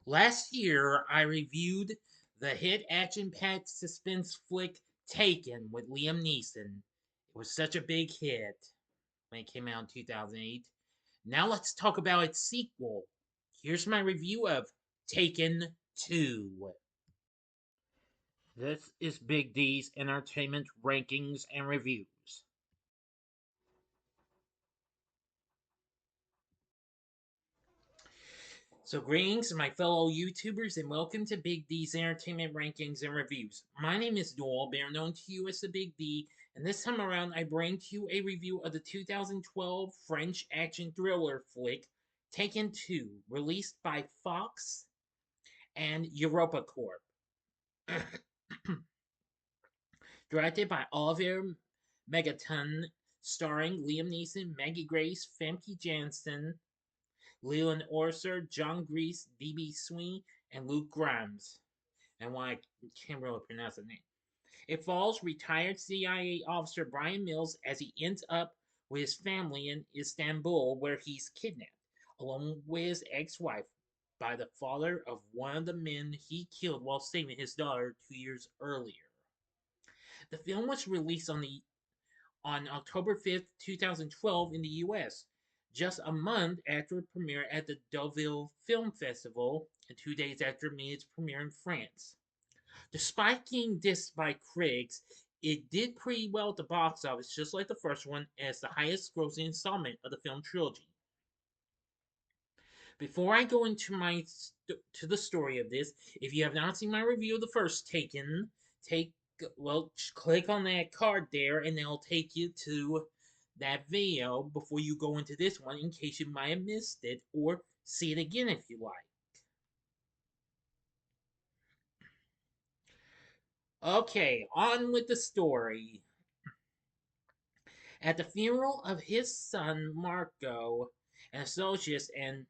Last year, I reviewed the hit action-packed suspense flick Taken with Liam Neeson. It was such a big hit when it came out in 2008. Now let's talk about its sequel. Here's my review of Taken 2. This is Big D's Entertainment Rankings and Reviews. So, greetings, my fellow YouTubers, and welcome to Big D's Entertainment Rankings and Reviews. My name is Noel, better known to you as the Big D, and this time around I bring to you a review of the 2012 French action thriller flick Taken 2, released by Fox and EuropaCorp. Directed by Olivier Megaton, starring Liam Neeson, Maggie, Gries, Famke Janssen, Leland Orser, John Gries, D.B. Sweeney, and Luke Grimes. And why I can't really pronounce the name. It follows retired CIA officer Brian Mills as he ends up with his family in Istanbul, where he's kidnapped, along with his ex-wife, by the father of one of the men he killed while saving his daughter 2 years earlier. The film was released on October 5th, 2012 in the US, just a month after it premiered at the Deauville Film Festival and 2 days after it made its premiere in France. Despite being dissed by critics, it did pretty well at the box office, just like the first one, as the highest grossing installment of the film trilogy. Before I go into to the story of this, if you have not seen my review of the first Taken, click on that card there, and it'll take you to that video before you go into this one, in case you might have missed it, or see it again if you like. Okay, on with the story. At the funeral of his son Marco, an associate and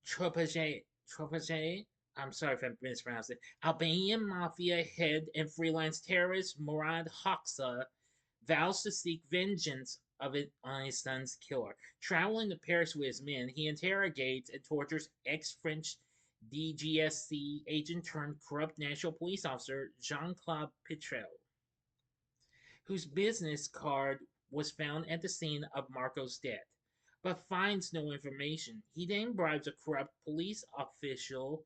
Tropage, I'm sorry if I mispronounced it, Albanian mafia head and freelance terrorist Murad Hoxha vows to seek vengeance on his son's killer. Traveling to Paris with his men, he interrogates and tortures ex-French DGSC agent turned corrupt national police officer Jean-Claude Pitrel, whose business card was found at the scene of Marco's death, but finds no information. He then bribes a corrupt police official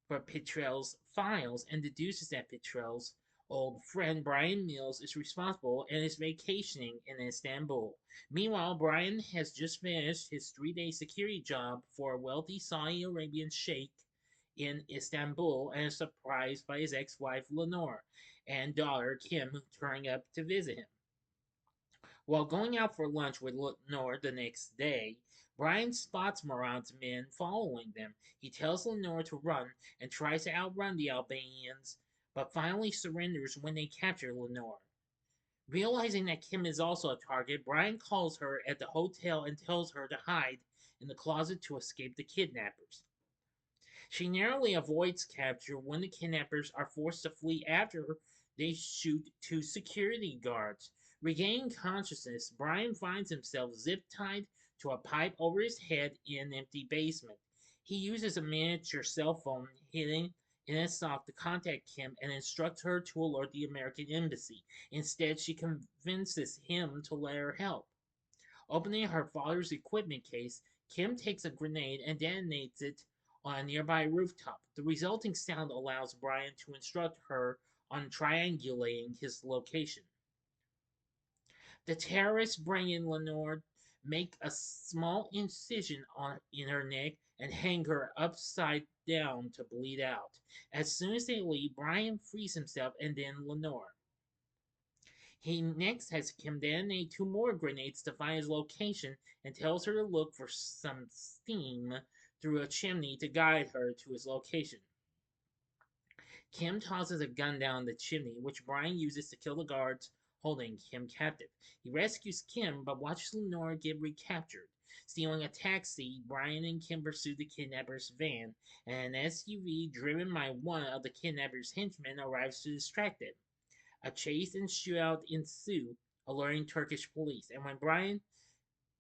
for Pitrel's files and deduces that Pitrel's old friend Brian Mills is responsible and is vacationing in Istanbul. Meanwhile, Brian has just finished his 3-day security job for a wealthy Saudi Arabian sheikh in Istanbul and is surprised by his ex-wife Lenore and daughter Kim turning up to visit him. While going out for lunch with Lenore the next day, Brian spots Murad's men following them. He tells Lenore to run and tries to outrun the Albanians, but finally surrenders when they capture Lenore. Realizing that Kim is also a target, Brian calls her at the hotel and tells her to hide in the closet to escape the kidnappers. She narrowly avoids capture when the kidnappers are forced to flee after they shoot 2 security guards. Regaining consciousness, Brian finds himself zip-tied to a pipe over his head in an empty basement. He uses a miniature cell phone hidden in his sock to contact Kim and instructs her to alert the American embassy. Instead, she convinces him to let her help. Opening her father's equipment case, Kim takes a grenade and detonates it on a nearby rooftop. The resulting sound allows Brian to instruct her on triangulating his location. The terrorists bring in Lenore, make a small incision in her neck, and hang her upside down to bleed out. As soon as they leave, Brian frees himself and then Lenore. He next has Kim detonate 2 more grenades to find his location and tells her to look for some steam through a chimney to guide her to his location. Kim tosses a gun down the chimney, which Brian uses to kill the guards holding Kim captive. He rescues Kim, but watches Lenore get recaptured. Stealing a taxi, Brian and Kim pursue the kidnappers' van, and an SUV driven by one of the kidnappers' henchmen arrives to distract them. A chase and shootout ensue, alerting Turkish police, and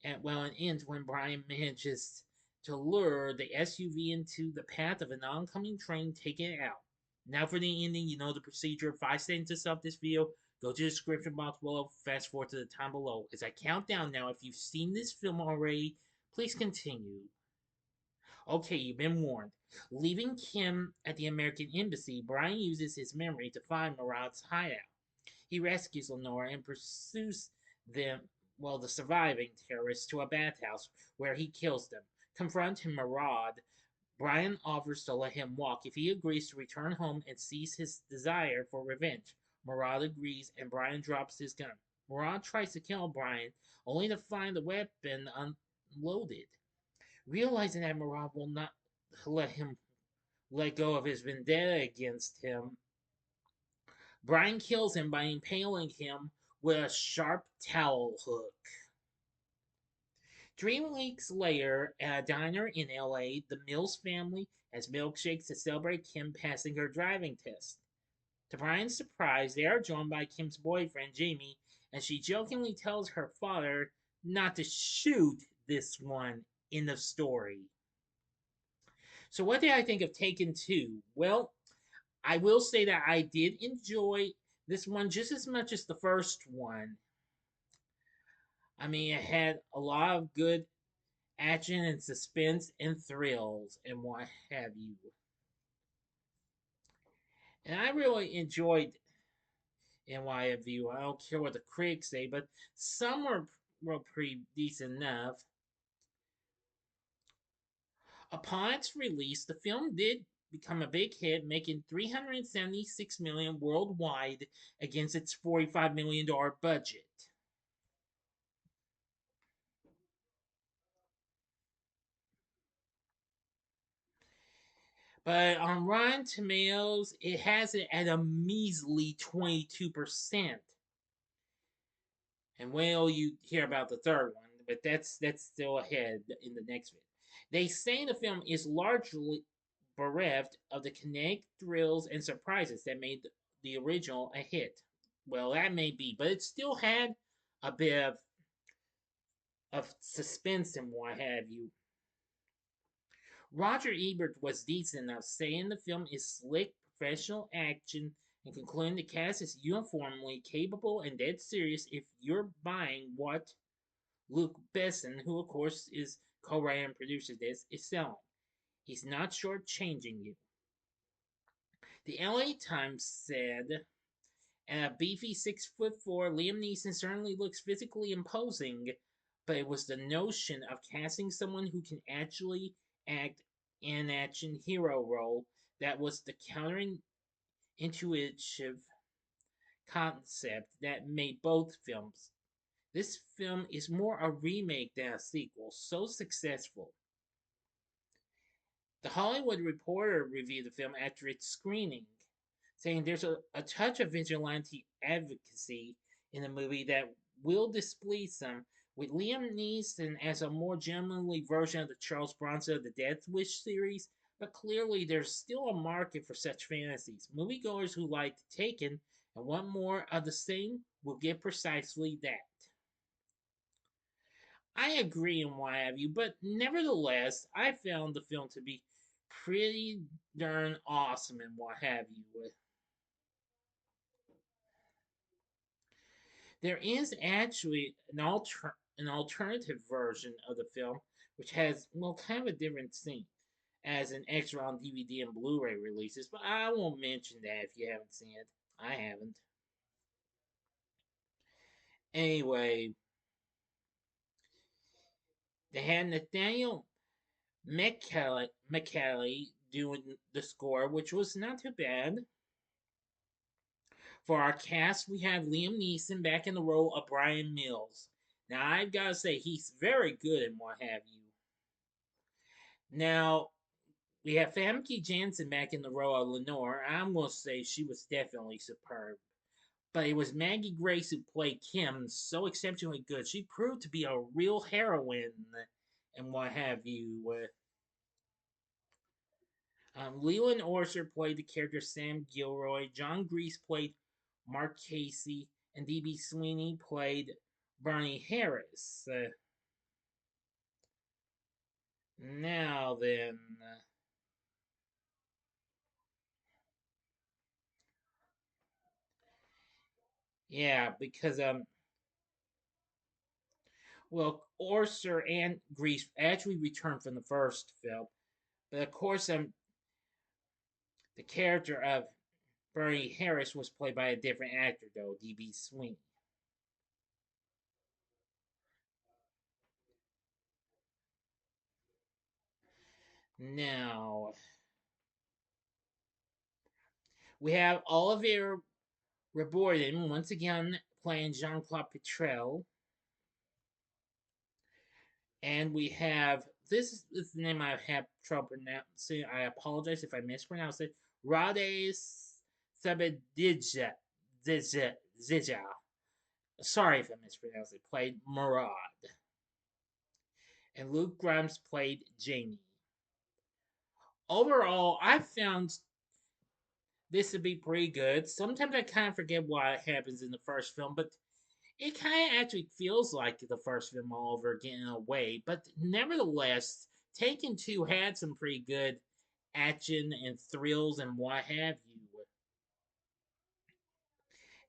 it ends when Brian manages to lure the SUV into the path of an oncoming train, taking it out. Now for the ending, you know the procedure. 5 seconds to stop this video. Go to the description box below. Fast forward to the time below. As I count down now, if you've seen this film already, please continue. Okay, you've been warned. Leaving Kim at the American Embassy, Brian uses his memory to find Murad's hideout. He rescues Lenore and pursues them, well, the surviving terrorists, to a bathhouse where he kills them. Confronting Murad, Brian offers to let him walk if he agrees to return home and cease his desire for revenge. Murad agrees and Brian drops his gun. Murad tries to kill Brian, only to find the weapon unloaded. Realizing that Murad will not let him let go of his vendetta against him, Brian kills him by impaling him with a sharp towel hook. 3 weeks later, at a diner in LA, the Mills family has milkshakes to celebrate Kim passing her driving test. To Brian's surprise, they are joined by Kim's boyfriend, Jamie, and she jokingly tells her father not to shoot this one in the story. So, what did I think of Taken 2? Well, I will say that I did enjoy this one just as much as the first one. I mean, it had a lot of good action and suspense and thrills and what have you. And I really enjoyed NYFU. I don't care what the critics say, but some were pretty decent enough. Upon its release, the film did become a big hit, making $376 million worldwide against its $45 million budget. But on Rotten Tomatoes, it has it at a measly 22%. And well, you hear about the third one, but that's still ahead in the next bit. They say the film is largely bereft of the kinetic thrills and surprises that made the original a hit. Well, that may be, but it still had a bit of suspense and what have you. Roger Ebert was decent enough, saying the film is slick, professional action, and concluding the cast is uniformly capable and dead serious if you're buying what Luc Besson, who of course is co-writer and producer this, is selling. He's not shortchanging you. The LA Times said, at a beefy 6'4", Liam Neeson certainly looks physically imposing, but it was the notion of casting someone who can actually act in an action hero role that was the counterintuitive concept that made both films. This film is more a remake than a sequel, so successful. The Hollywood Reporter reviewed the film after its screening, saying there's a touch of vigilante advocacy in the movie that will displease some, with Liam Neeson as a more gentlemanly version of the Charles Bronson of the Death Wish series, but clearly there's still a market for such fantasies. Moviegoers who like Taken and want more of the same will get precisely that. I agree and what have you, but nevertheless, I found the film to be pretty darn awesome and what have you. There is actually an alternative version of the film, which has, well, kind of a different scene as an extra on DVD and Blu-ray releases, but I won't mention that if you haven't seen it. I haven't. Anyway, they had Nathaniel McCallie doing the score, which was not too bad. For our cast, we have Liam Neeson back in the role of Brian Mills. Now, I've got to say, he's very good and what have you. Now, we have Famke Janssen back in the role of Lenore. I'm going to say she was definitely superb. But it was Maggie Grace who played Kim so exceptionally good. She proved to be a real heroine and what have you. Leland Orser played the character Sam Gilroy. John Gries played Mark Casey. And D.B. Sweeney played Bernie Harris. Now then, yeah, because well, Orser and Gries actually returned from the first film, but of course, the character of Bernie Harris was played by a different actor, though, D.B. Sweeney. Now we have Olivier Reborden once again playing Jean Claude Petrel, and we have this is the name I have trouble pronouncing. I apologize if I mispronounce it. Rade Serbedzija. Zija. Sorry if I mispronounced it. Played Murad, and Luke Grimes played Jamie. Overall, I found this to be pretty good. Sometimes I kind of forget what happens in the first film, but it kind of actually feels like the first film all over again in a way. But nevertheless, Taken 2 had some pretty good action and thrills and what have you.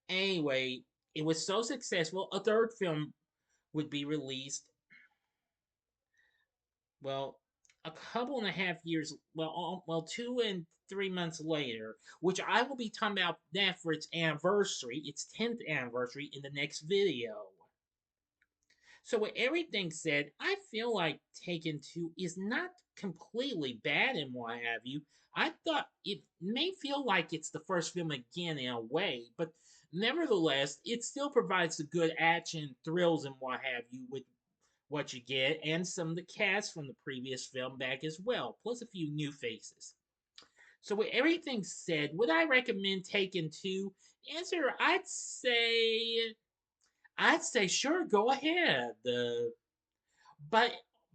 Anyway, it was so successful, a third film would be released, well, a couple and a half years, well, 2 and 3 months later, which I will be talking about that for its anniversary, its 10th anniversary, in the next video. So, with everything said, I feel like Taken 2 is not completely bad and what have you. I thought it may feel like it's the first film again in a way, but nevertheless, it still provides the good action, thrills, and what have you with what you get, and some of the cast from the previous film back as well, plus a few new faces. So, with everything said, would I recommend Taken 2? Answer, I'd say sure, go ahead. But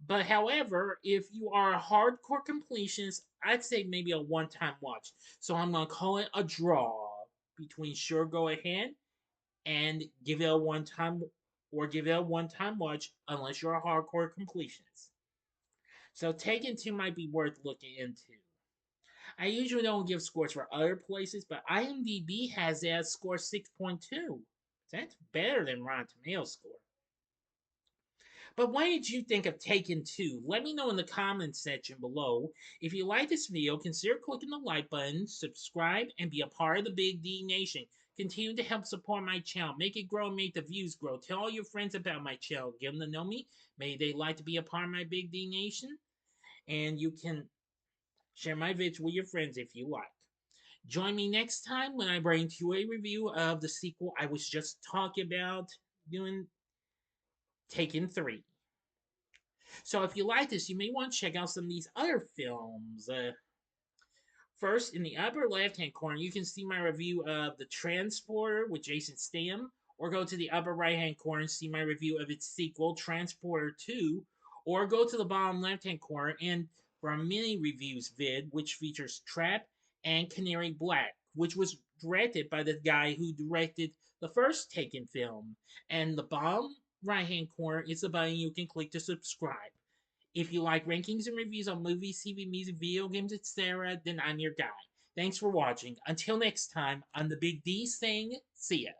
but however, if you are a hardcore completionist, I'd say maybe a one-time watch. So I'm gonna call it a draw between sure go ahead and give it a one-time or give it a one-time watch unless you're a hardcore completionist. So Taken 2 might be worth looking into. I usually don't give scores for other places, but IMDb has that score 6.2. That's better than Rotten Tomatoes score. But what did you think of Taken 2? Let me know in the comments section below. If you like this video, consider clicking the like button, subscribe, and be a part of the Big D Nation. Continue to help support my channel. Make it grow and make the views grow. Tell all your friends about my channel. Give them to know me. Maybe they like to be a part of my Big D Nation. And you can share my vids with your friends if you like. Join me next time when I bring to you a review of the sequel I was just talking about doing Taken 3. So if you like this, you may want to check out some of these other films. First, in the upper left-hand corner, you can see my review of The Transporter with Jason Statham, or go to the upper right-hand corner and see my review of its sequel, Transporter 2, or go to the bottom left-hand corner and for a mini reviews vid, which features Trap and Canary Black, which was directed by the guy who directed the first Taken film. And the bottom right-hand corner is the button you can click to subscribe. If you like rankings and reviews on movies, TV, music, video games, etc., then I'm your guy. Thanks for watching. Until next time, I'm the Big D saying, see ya.